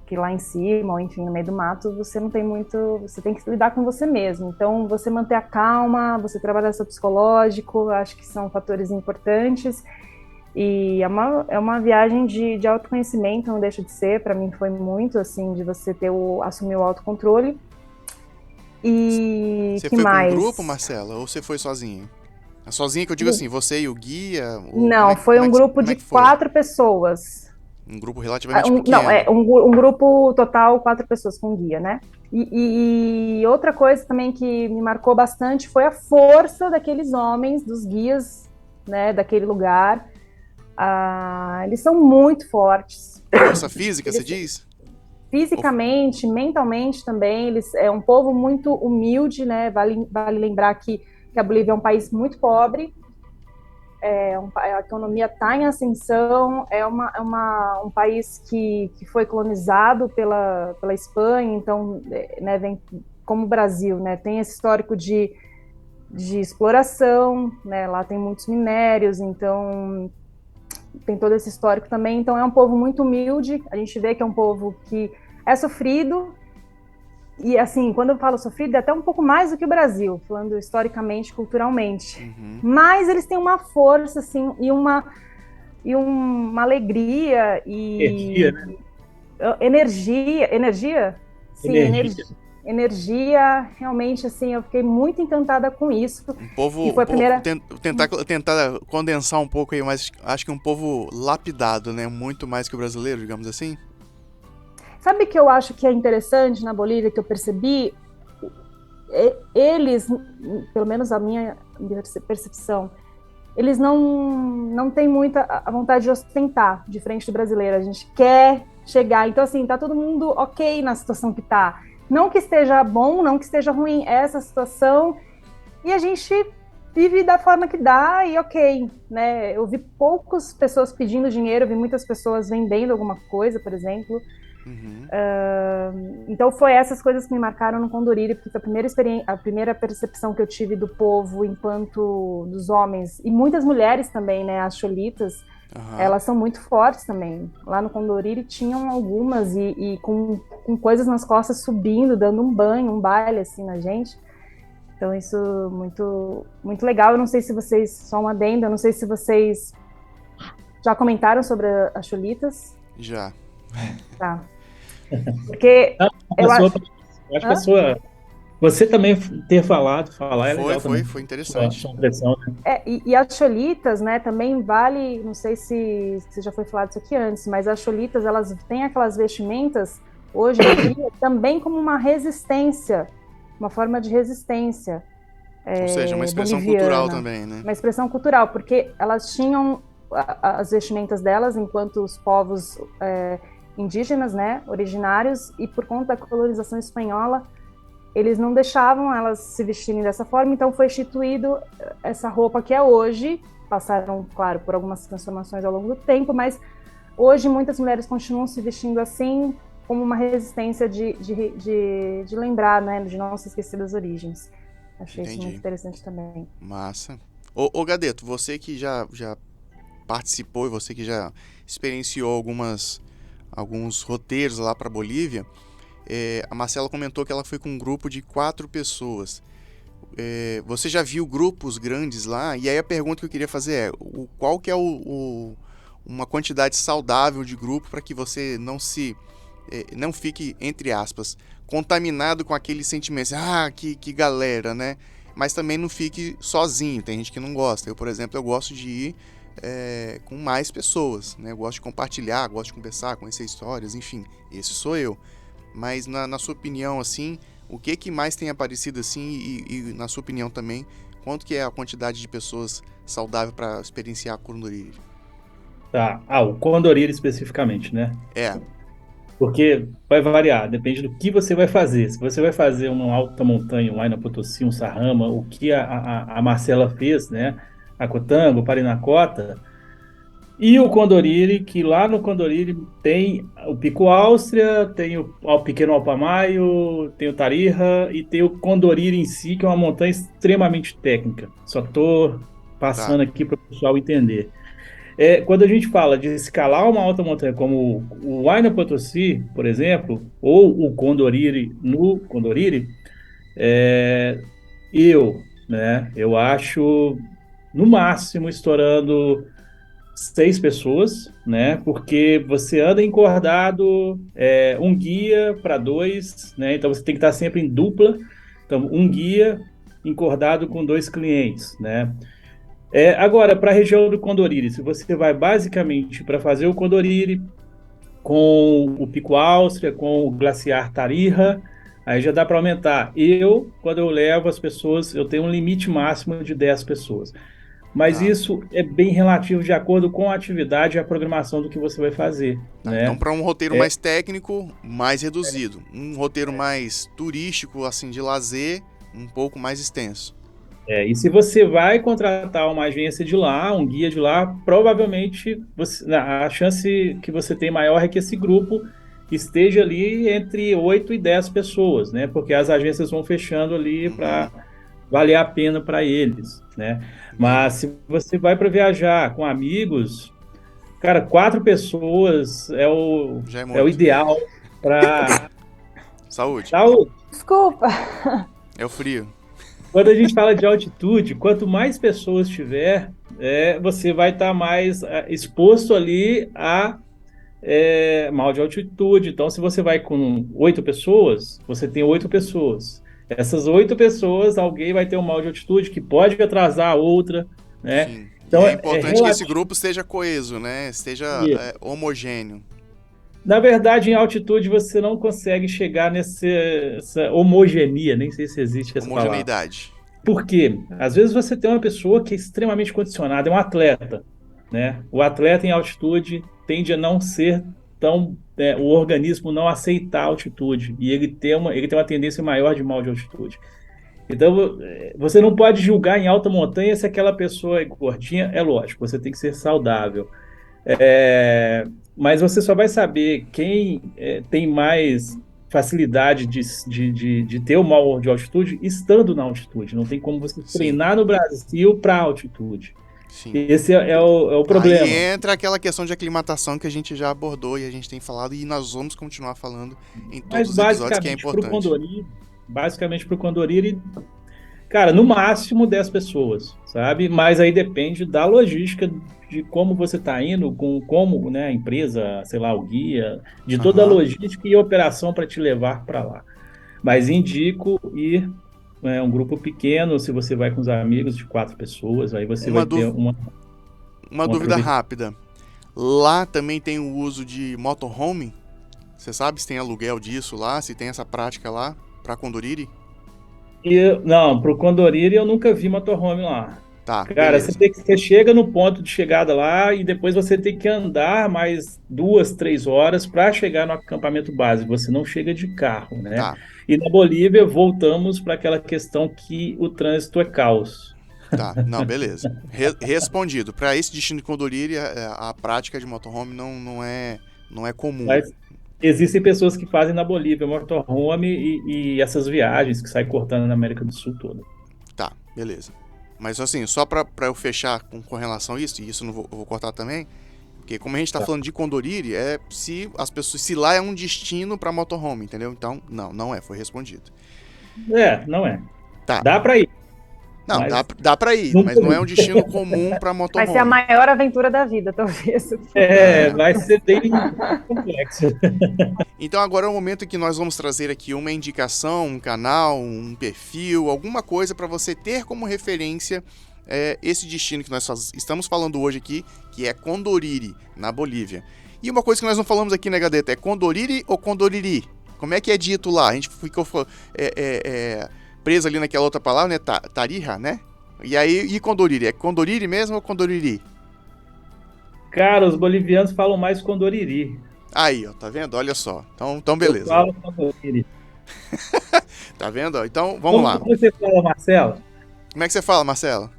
que lá em cima, ou enfim, no meio do mato, você não tem muito, você tem que lidar com você mesmo. Então, você manter a calma, você trabalhar seu psicológico, acho que são fatores importantes. E é uma viagem de autoconhecimento, não deixa de ser. Para mim foi muito, assim, de você assumir o autocontrole. E você que foi mais? com um grupo, Marcela, ou você foi sozinha? Sozinha que eu digo assim, você e o guia? Não, foi um grupo de 4 pessoas. Um grupo relativamente pequeno. Não, um grupo total, 4 pessoas com guia, né? E outra coisa também que me marcou bastante foi a força daqueles homens, dos guias, né, daquele lugar. Eles são muito fortes. Força física, você diz? Fisicamente, mentalmente também. É um povo muito humilde, né? Vale lembrar que a Bolívia é um país muito pobre. A economia está em ascensão, um país que foi colonizado pela Espanha, então, né, vem como o Brasil, né, tem esse histórico de exploração, né, lá tem muitos minérios, então tem todo esse histórico também, então é um povo muito humilde, a gente vê que é um povo que é sofrido, E assim, quando eu falo sofrido, é até um pouco mais do que o Brasil, falando historicamente, culturalmente. Mas eles têm uma força, assim, e uma alegria Energia, né? energia? Sim, Energia. energia, realmente, assim, eu fiquei muito encantada com isso. E foi a primeira... Tentar condensar um pouco aí, mas acho que um povo lapidado, né? Muito mais que o brasileiro, digamos assim. Sabe o que eu acho que é interessante na Bolívia, que eu percebi? Eles, pelo menos a minha percepção, eles não têm muita a vontade de ostentar de frente do brasileiro. A gente quer chegar. Então, assim, tá todo mundo ok na situação que tá. Não que esteja bom, não que esteja ruim essa situação. E a gente vive da forma que dá e ok, né? Eu vi poucas pessoas pedindo dinheiro, eu vi muitas pessoas vendendo alguma coisa, por exemplo. Então foi essas coisas que me marcaram no Condoriri, porque foi a primeira percepção que eu tive do povo enquanto dos homens, e muitas mulheres também, né, as cholitas, elas são muito fortes também. Lá no Condoriri tinham algumas e com coisas nas costas subindo, dando um banho, um baile assim na gente. Então isso muito, muito legal. Eu não sei se vocês, só um adendo, eu não sei se vocês já comentaram sobre as cholitas. Já. Tá. Porque eu acho que a sua... Você também ter falar é legal também. Foi interessante. Sua impressão, né? E as cholitas, né, também vale, não sei se já foi falado isso aqui antes, mas as cholitas, elas têm aquelas vestimentas, hoje em dia, também como uma resistência, uma forma de resistência. Ou seja, uma expressão cultural também, né? Uma expressão cultural, porque elas tinham as vestimentas delas enquanto os povos indígenas, né, originários, e por conta da colonização espanhola, eles não deixavam elas se vestirem dessa forma, então foi instituído essa roupa que é hoje. Passaram, claro, por algumas transformações ao longo do tempo, mas hoje muitas mulheres continuam se vestindo assim, como uma resistência de lembrar, né, de não se esquecer das origens. Achei isso muito interessante também. Massa. Ô Gadeto, você que já participou e você que já experienciou alguns roteiros lá para Bolívia, a Marcela comentou que ela foi com um grupo de 4 pessoas. Você já viu grupos grandes lá? E aí a pergunta que eu queria fazer é qual que é uma quantidade saudável de grupo para que você não fique, entre aspas, contaminado com aquele sentimento, que galera, né? Mas também não fique sozinho, tem gente que não gosta. Eu, por exemplo, eu gosto de ir com mais pessoas, né? Eu gosto de compartilhar, gosto de conversar, conhecer histórias, enfim, esse sou eu. Mas na sua opinião, assim, o que mais tem aparecido assim e na sua opinião também, quanto que é a quantidade de pessoas saudável para experienciar Condoriri? Tá, o Condoriri especificamente, né? Porque vai variar, depende do que você vai fazer. Se você vai fazer uma alta montanha, um Huayna Potosí, um Sarrama, o que a Marcela fez, né? A Cotango, Parinacota, e o Condoriri, que lá no Condoriri tem o Pico Áustria, tem o Pequeno Alpamayo, tem o Tarija e tem o Condoriri em si, que é uma montanha extremamente técnica. Só estou passando aqui para o pessoal entender. Quando a gente fala de escalar uma alta montanha como o Huayna Potosí, por exemplo, ou o Condoriri no Condoriri, eu acho no máximo estourando 6 pessoas, né? Porque você anda encordado, um guia para 2, né? Então você tem que estar sempre em dupla. Então, um guia encordado com 2 clientes, né? Agora, para a região do Condoriri, se você vai basicamente para fazer o Condoriri com o Pico Áustria, com o Glaciar Tarija, aí já dá para aumentar. Quando eu levo as pessoas, eu tenho um limite máximo de 10 pessoas. Mas isso é bem relativo de acordo com a atividade e a programação do que você vai fazer. Né? Então, para um roteiro mais técnico, mais reduzido. Um roteiro mais turístico, assim, de lazer, um pouco mais extenso. E se você vai contratar uma agência de lá, um guia de lá, provavelmente a chance que você tem maior é que esse grupo esteja ali entre 8 e 10 pessoas, né? Porque as agências vão fechando ali para valer a pena para eles, né? Mas se você vai para viajar com amigos, cara, 4 pessoas é o ideal para... Saúde. Desculpa. É o frio. Quando a gente fala de altitude, quanto mais pessoas tiver, você vai estar mais exposto ali a mal de altitude. Então, se você vai com 8 pessoas, você tem 8 pessoas. Essas 8 pessoas, alguém vai ter um mal de altitude que pode atrasar a outra, né? Sim. Então, E é importante que esse relativo. grupo esteja coeso, né? Esteja homogêneo. Na verdade, em altitude você não consegue chegar essa homogeneia, nem sei se existe essa palavra. Homogeneidade. Por quê? Às vezes você tem uma pessoa que é extremamente condicionada, é um atleta, né? O atleta em altitude tende a não ser tão, o organismo não aceitar a altitude e ele tem uma tendência maior de mal de altitude. Então, você não pode julgar em alta montanha se aquela pessoa é gordinha, é lógico, você tem que ser saudável. Mas você só vai saber quem tem mais facilidade de ter o mal de altitude estando na altitude. Não tem como você Sim. treinar no Brasil para altitude. Sim. Esse é o problema. Aí entra aquela questão de aclimatação que a gente já abordou e a gente tem falado e nós vamos continuar falando em todos os episódios, que é importante. Basicamente para o Condoriri, cara, no máximo 10 pessoas, sabe? Mas aí depende da logística de como você está indo, como, né, a empresa, sei lá, o guia, de toda a logística e operação para te levar para lá. Mas indico ir um grupo pequeno, se você vai com os amigos de 4 pessoas, aí você vai ter uma dúvida rápida. Lá também tem o uso de motorhome? Você sabe se tem aluguel disso lá, se tem essa prática lá para Condoriri? Não, pro Condoriri eu nunca vi motorhome lá. Tá, cara, você chega no ponto de chegada lá e depois você tem que andar mais 2, 3 horas para chegar no acampamento base. Você não chega de carro, né? Tá. E na Bolívia voltamos para aquela questão que o trânsito é caos. Tá, não, beleza. Respondido. Para esse destino de Condoriri, a prática de motorhome não é comum. Mas existem pessoas que fazem na Bolívia motorhome e essas viagens que saem cortando na América do Sul toda. Tá, beleza. Mas assim, só para eu fechar com relação a isso, e isso eu vou cortar também, porque como a gente tá falando de Condoriri, se lá é um destino para motorhome, entendeu? Então, não é, foi respondido. Não é. Tá. Dá para ir. Não, dá pra ir, mas não é um destino comum pra motorhome. Vai ser a maior aventura da vida, talvez. Vai ser bem complexo. Então agora é o momento que nós vamos trazer aqui uma indicação, um canal, um perfil, alguma coisa para você ter como referência esse destino que nós estamos falando hoje aqui, que é Condoriri, na Bolívia. E uma coisa que nós não falamos aqui, né, Gadeta, é Condoriri ou Condoriri? Como é que é dito lá? A gente ficou preso ali naquela outra palavra, né? Tarija, né? E aí, e Condoriri? É Condoriri mesmo ou Condoriri? Cara, os bolivianos falam mais Condoriri. Aí, ó, tá vendo? Olha só. Então beleza. Eu falo Condoriri. Tá vendo? Então, vamos lá. Como você fala, Marcelo? Como é que você fala, Marcela?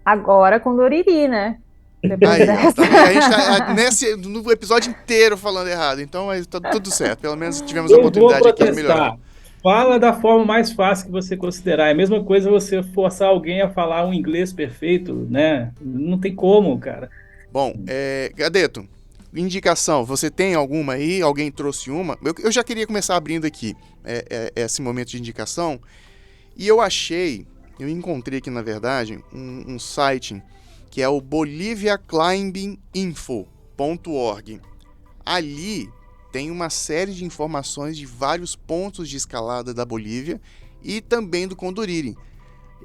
Agora Condoriri, né? Aí, ó, tá, a gente tá no episódio inteiro falando errado. Então, tá tudo certo. Pelo menos tivemos a oportunidade aqui de melhorar. Fala da forma mais fácil que você considerar. É a mesma coisa você forçar alguém a falar um inglês perfeito, né? Não tem como, cara. Bom, Gadeto, indicação, você tem alguma aí? Alguém trouxe uma? Eu já queria começar abrindo aqui esse momento de indicação. E eu encontrei aqui, na verdade, um site que é o boliviaclimbinginfo.org. Ali tem uma série de informações de vários pontos de escalada da Bolívia e também do Condoriri.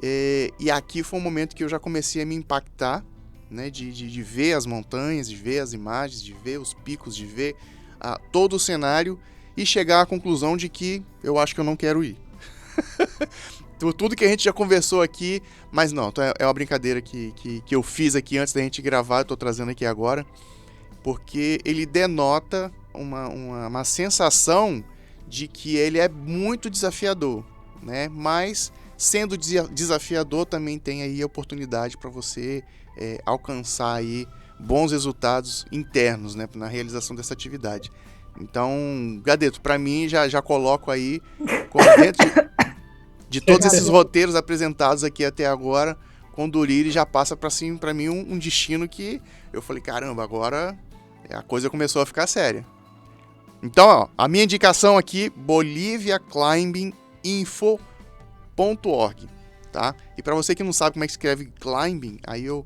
E aqui foi um momento que eu já comecei a me impactar, né, de ver as montanhas, de ver as imagens, de ver os picos, de ver todo o cenário e chegar à conclusão de que eu acho que eu não quero ir. Tudo que a gente já conversou aqui, mas não, é uma brincadeira que eu fiz aqui antes da gente gravar, eu tô trazendo aqui agora, porque ele denota uma sensação de que ele é muito desafiador, né? Mas sendo desafiador também tem aí a oportunidade para você alcançar aí bons resultados internos, né, na realização dessa atividade. Então, Gadeto, para mim já coloco aí como dentro de todos esses roteiros apresentados aqui até agora, Condoriri já passa para mim um destino que eu falei, caramba, agora a coisa começou a ficar séria. Então, ó, a minha indicação aqui, boliviaclimbinginfo.org, tá? E para você que não sabe como é que escreve climbing, aí eu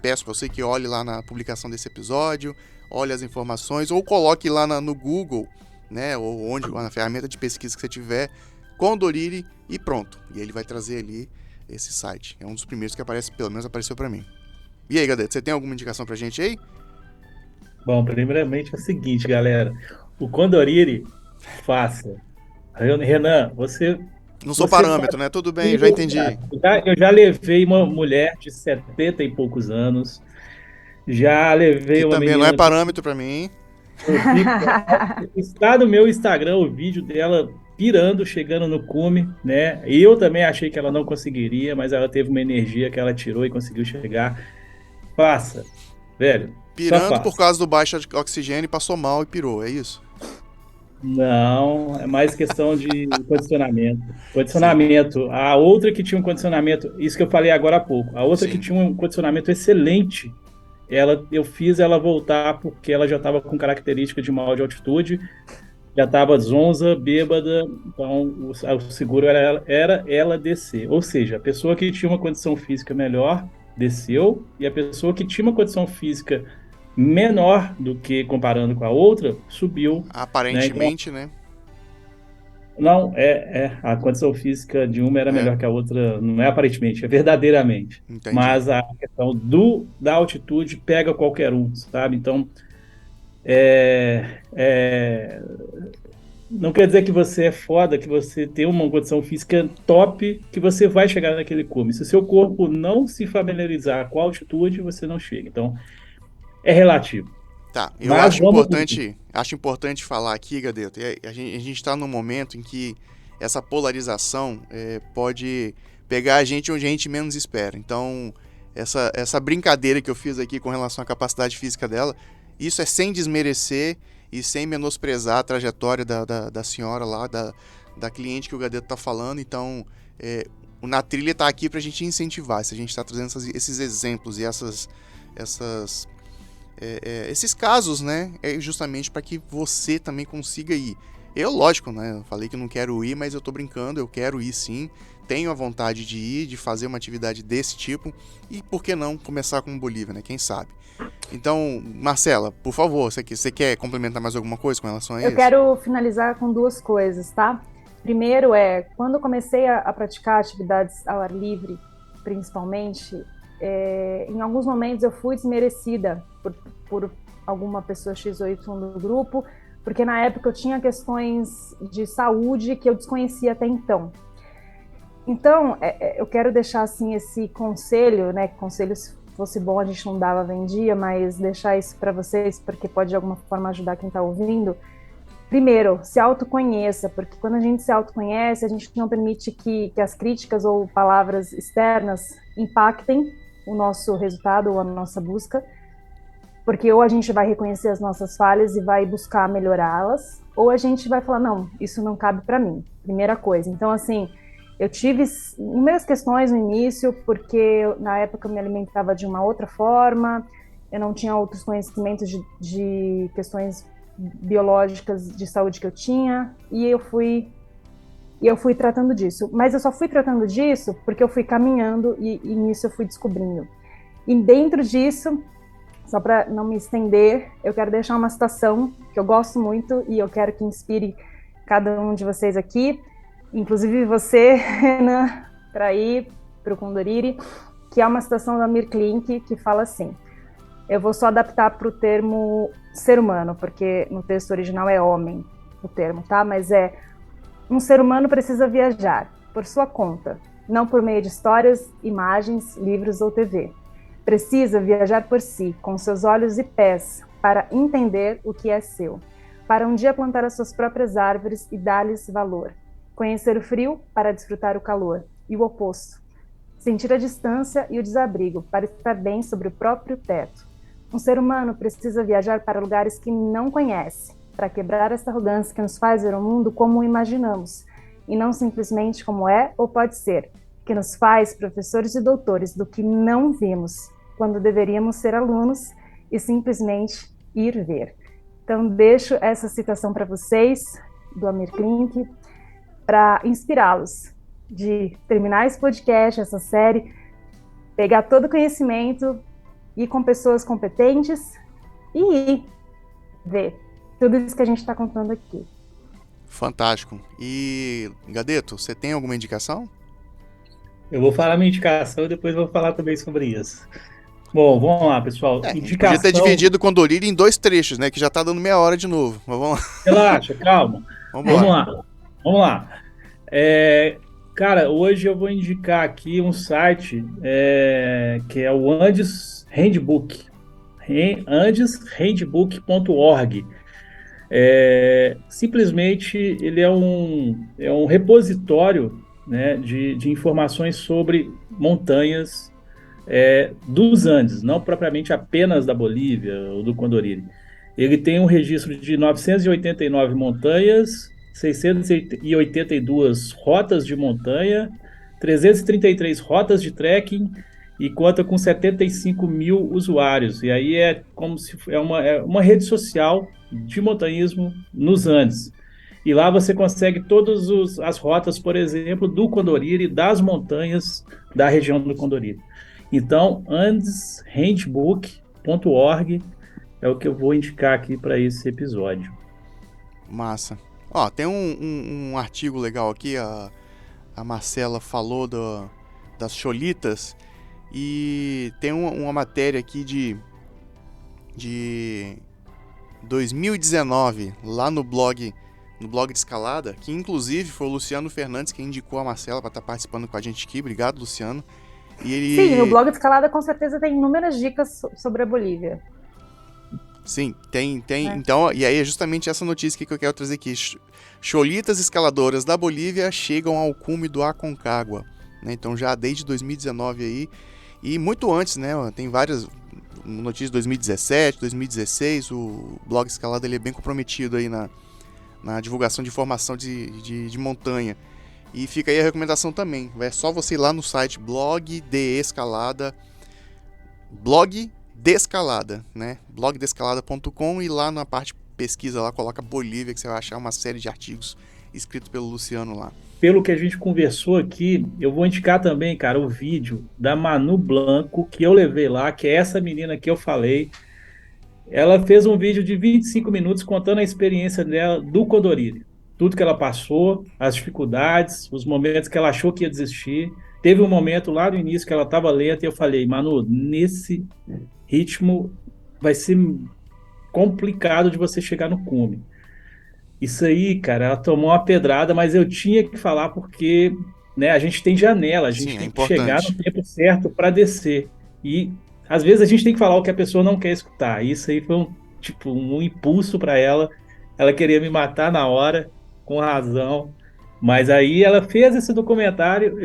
peço para você que olhe lá na publicação desse episódio, olhe as informações, ou coloque lá no Google, né, ou onde, na ferramenta de pesquisa que você tiver, Condoriri e pronto. E ele vai trazer ali esse site. É um dos primeiros que aparece, pelo menos apareceu para mim. E aí, Gadeto, você tem alguma indicação pra gente aí? Bom, primeiramente é o seguinte, galera. O Condoriri, faça. Renan, Não sou você parâmetro, né? Tudo bem, já entendi. Eu já levei uma mulher de 70 e poucos anos, já levei Que uma também não é menina parâmetro pra mim. está no meu Instagram o vídeo dela pirando, chegando no cume, né? E eu também achei que ela não conseguiria, mas ela teve uma energia que ela tirou e conseguiu chegar. Faça, velho. Só Pirando por faça. causa do baixo de oxigênio, passou mal e pirou, é isso? Não, é mais questão de condicionamento. Sim, Condicionamento. A outra que tinha um condicionamento, isso que eu falei agora há pouco, a outra que sim. tinha um condicionamento excelente, eu fiz ela voltar porque ela já estava com característica de mal de altitude, já estava zonza, bêbada, então o seguro era ela descer. Ou seja, a pessoa que tinha uma condição física melhor desceu, e a pessoa que tinha uma condição física menor do que comparando com a outra subiu, né? Então, Aparentemente, né? não, a condição física de uma era É, melhor que a outra, não é aparentemente, é verdadeiramente. entendi. Mas a questão da altitude pega qualquer um, sabe? Então, é, não quer dizer que você é foda, que você tem uma condição física top, que você vai chegar naquele cume. Se o seu corpo não se familiarizar com a altitude, você não chega. Então, é relativo. Tá, eu Mas vamos. acho importante falar aqui, Gadeto, a gente tá num momento em que essa polarização pode pegar a gente onde a gente menos espera. Então, essa brincadeira que eu fiz aqui com relação à capacidade física dela, isso é sem desmerecer e sem menosprezar a trajetória da senhora lá, da cliente que o Gadeto tá falando. Então, o Na Trilha tá aqui pra gente incentivar, se a gente tá trazendo esses exemplos e esses casos, né, é justamente para que você também consiga ir. Eu, lógico, né, eu falei que não quero ir, mas eu tô brincando, eu quero ir sim, tenho a vontade de ir, de fazer uma atividade desse tipo, e por que não começar com Bolívia, né, quem sabe. Então, Marcela, por favor, você quer complementar mais alguma coisa com relação a isso? Eu quero finalizar com duas coisas, tá? Primeiro quando eu comecei a praticar atividades ao ar livre, principalmente, em alguns momentos eu fui desmerecida por alguma pessoa X ou Y do grupo, porque na época eu tinha questões de saúde que eu desconhecia até então. Então, eu quero deixar assim esse conselho, né? Conselho, se fosse bom a gente não dava, vendia, mas deixar isso para vocês, porque pode de alguma forma ajudar quem está ouvindo. Primeiro, se autoconheça, porque quando a gente se autoconhece, a gente não permite que as críticas ou palavras externas impactem o nosso resultado ou a nossa busca, porque ou a gente vai reconhecer as nossas falhas e vai buscar melhorá-las, ou a gente vai falar, não, isso não cabe para mim, primeira coisa. Então, assim, eu tive inúmeras questões no início, porque na época eu me alimentava de uma outra forma, eu não tinha outros conhecimentos de questões biológicas de saúde que eu tinha, e eu fui tratando disso. Mas eu só fui tratando disso porque eu fui caminhando e nisso eu fui descobrindo. E dentro disso, só para não me estender, eu quero deixar uma citação que eu gosto muito e eu quero que inspire cada um de vocês aqui, inclusive você, Renan, para ir para o Condoriri, que é uma citação da Mir Klink, que fala assim: eu vou só adaptar para o termo ser humano, porque no texto original é homem o termo, tá? Mas um ser humano precisa viajar por sua conta, não por meio de histórias, imagens, livros ou TV. Precisa viajar por si, com seus olhos e pés, para entender o que é seu, para um dia plantar as suas próprias árvores e dar-lhes valor. Conhecer o frio para desfrutar o calor, e o oposto. Sentir a distância e o desabrigo para estar bem sobre o próprio teto. Um ser humano precisa viajar para lugares que não conhece, para quebrar essa arrogância que nos faz ver o mundo como o imaginamos, e não simplesmente como é ou pode ser, que nos faz professores e doutores do que não vimos, quando deveríamos ser alunos e simplesmente ir ver. Então, deixo essa citação para vocês, do Amir Klink, para inspirá-los de terminar esse podcast, essa série, pegar todo o conhecimento, ir com pessoas competentes e ver tudo isso que a gente está contando aqui. Fantástico. E, Gadeto, você tem alguma indicação? Eu vou falar minha indicação e depois vou falar também sobre isso. Bom, vamos lá, pessoal. A gente podia ter dividido o Condoriri em 2 trechos, né? Que já tá dando meia hora de novo. Mas vamos lá. Relaxa, calma. Vamos lá. Cara, hoje eu vou indicar aqui um site que é o Andes Handbook. andeshandbook.org. Simplesmente ele é um repositório, né, de informações sobre montanhas dos Andes, não propriamente apenas da Bolívia ou do Condoriri. Ele tem um registro de 989 montanhas, 682 rotas de montanha, 333 rotas de trekking e conta com 75 mil usuários. E aí é como se é uma rede social de montanhismo nos Andes. E lá você consegue todas as rotas, por exemplo, do Condoriri, das montanhas da região do Condoriri. Então, andeshandbook.org é o que eu vou indicar aqui para esse episódio. Massa. Ó, tem um artigo legal aqui, a Marcela falou das cholitas, e tem uma matéria aqui de 2019, lá no blog de escalada, que inclusive foi o Luciano Fernandes que indicou a Marcela para estar participando com a gente aqui. Obrigado, Luciano. Sim, no blog de escalada com certeza tem inúmeras dicas sobre a Bolívia. Sim, tem. Então, e aí é justamente essa notícia que eu quero trazer aqui. Cholitas escaladoras da Bolívia chegam ao cume do Aconcagua, né? Então já desde 2019 aí, e muito antes, né? Tem várias notícias de 2017, 2016, o blog escalada ele é bem comprometido aí na divulgação de informação de montanha. E fica aí a recomendação também. É só você ir lá no site blogdescalada, né? blogdescalada.com, e lá na parte pesquisa lá coloca Bolívia, que você vai achar uma série de artigos escritos pelo Luciano lá. Pelo que a gente conversou aqui, eu vou indicar também, cara, o vídeo da Manu Blanco que eu levei lá, que é essa menina que eu falei. Ela fez um vídeo de 25 minutos contando a experiência dela do Condoriri. Tudo que ela passou, as dificuldades, os momentos que ela achou que ia desistir. Teve um momento lá no início que ela estava lenta e eu falei, Manu, nesse ritmo vai ser complicado de você chegar no cume. Isso aí, cara, ela tomou uma pedrada, mas eu tinha que falar porque, né, a gente tem janela, a gente tem que chegar no tempo certo para descer. E às vezes a gente tem que falar o que a pessoa não quer escutar. Isso aí foi um impulso para ela. Ela queria me matar na hora, com razão. Mas aí ela fez esse documentário,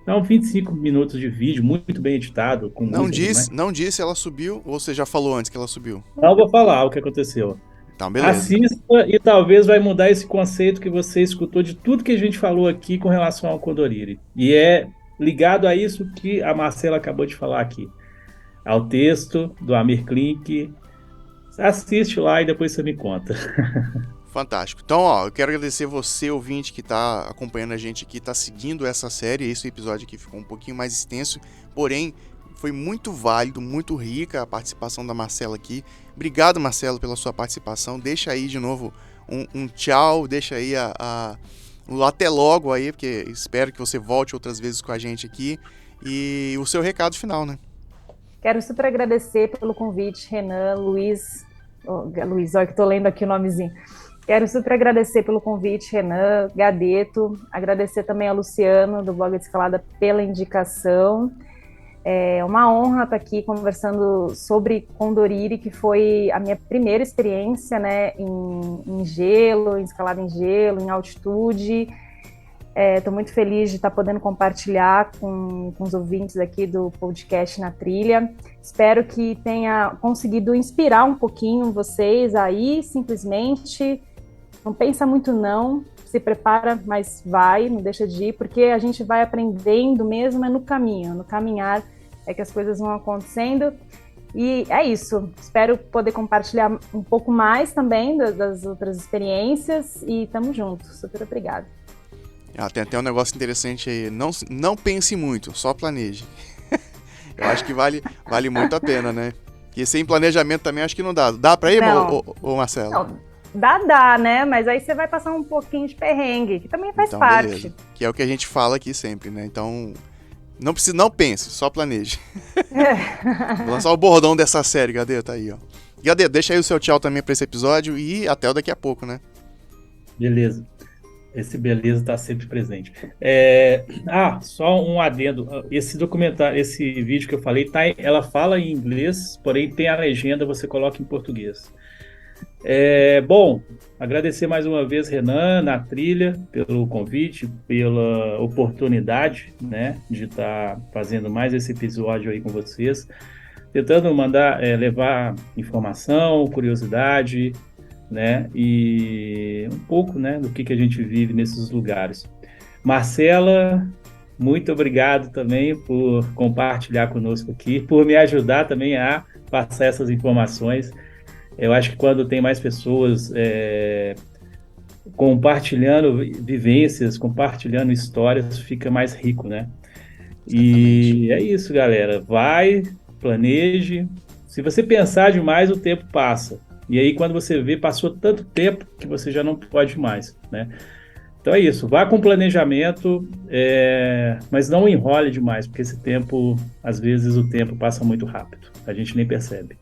são 25 minutos de vídeo, muito bem editado. Com não disse ela subiu, ou você já falou antes que ela subiu? Não vou falar o que aconteceu. Então, beleza. Assista e talvez vai mudar esse conceito que você escutou de tudo que a gente falou aqui com relação ao Condoriri. E é ligado a isso que a Marcela acabou de falar aqui. Ao texto do Amir Klink. Assiste lá e depois você me conta. Fantástico. Então, ó, eu quero agradecer você, ouvinte, que está acompanhando a gente aqui, está seguindo essa série. Esse episódio aqui ficou um pouquinho mais extenso, porém foi muito válido, muito rica a participação da Marcela aqui. Obrigado, Marcelo, pela sua participação. Deixa aí de novo um tchau, deixa aí o até logo aí, porque espero que você volte outras vezes com a gente aqui. E o seu recado final, né? Quero super agradecer pelo convite, Renan, Luiz, olha que estou lendo aqui o nomezinho. Quero super agradecer pelo convite, Renan, Gadeto, agradecer também ao Luciano, do Blog de Escalada, pela indicação. É uma honra estar aqui conversando sobre Condoriri, que foi a minha primeira experiência, né, em gelo, em escalada em gelo, em altitude. Estou muito feliz de estar podendo compartilhar com os ouvintes aqui do podcast Na Trilha. Espero que tenha conseguido inspirar um pouquinho vocês aí, simplesmente. Não pensa muito não, se prepara, mas vai, não deixa de ir, porque a gente vai aprendendo mesmo no caminho, no caminhar é que as coisas vão acontecendo. E é isso. Espero poder compartilhar um pouco mais também das outras experiências e tamo junto. Super obrigada. Tem até um negócio interessante aí. Não pense muito, só planeje. Eu acho que vale muito a pena, né? Porque sem planejamento também acho que não dá. Dá pra ir, ô Marcelo? Não, dá, né? Mas aí você vai passar um pouquinho de perrengue, que também faz parte. Beleza. Que é o que a gente fala aqui sempre, né? Então, não pense, só planeje. Vou lançar o bordão dessa série, Gadê, tá aí, ó. Gadê, deixa aí o seu tchau também pra esse episódio e até daqui a pouco, né? Beleza. Esse beleza está sempre presente. Só um adendo. Esse documentário, esse vídeo que eu falei, ela fala em inglês, porém tem a legenda, você coloca em português. Bom, agradecer mais uma vez, Renan, na trilha, pelo convite, pela oportunidade, né, de estar fazendo mais esse episódio aí com vocês, tentando levar informação, curiosidade, né, e um pouco, né, do que a gente vive nesses lugares. Marcela, muito obrigado também por compartilhar conosco aqui, por me ajudar também a passar essas informações. Eu acho que quando tem mais pessoas compartilhando vivências, compartilhando histórias, fica mais rico, né? E é isso, galera. Vai, planeje. Se você pensar demais, o tempo passa. E aí, quando você vê, passou tanto tempo que você já não pode mais, né? Então é isso. Vá com planejamento, mas não enrole demais, porque esse tempo, às vezes, o tempo passa muito rápido. A gente nem percebe.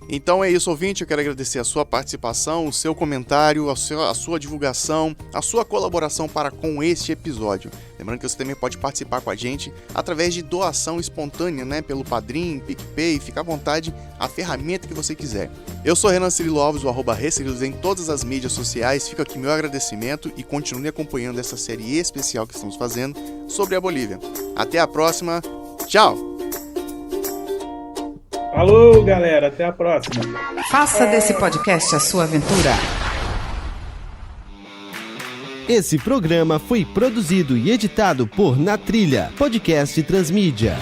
Então é isso, ouvinte, eu quero agradecer a sua participação, o seu comentário, a sua divulgação, a sua colaboração para com este episódio. Lembrando que você também pode participar com a gente através de doação espontânea, né, pelo Padrim, PicPay, fica à vontade, a ferramenta que você quiser. Eu sou Renan Cirilo Alves, o @ReCirilo em todas as mídias sociais, fica aqui meu agradecimento e continue acompanhando essa série especial que estamos fazendo sobre a Bolívia. Até a próxima, tchau! Falou, galera, até a próxima. Faça desse podcast a sua aventura. Esse programa foi produzido e editado por Na Trilha, podcast Transmídia.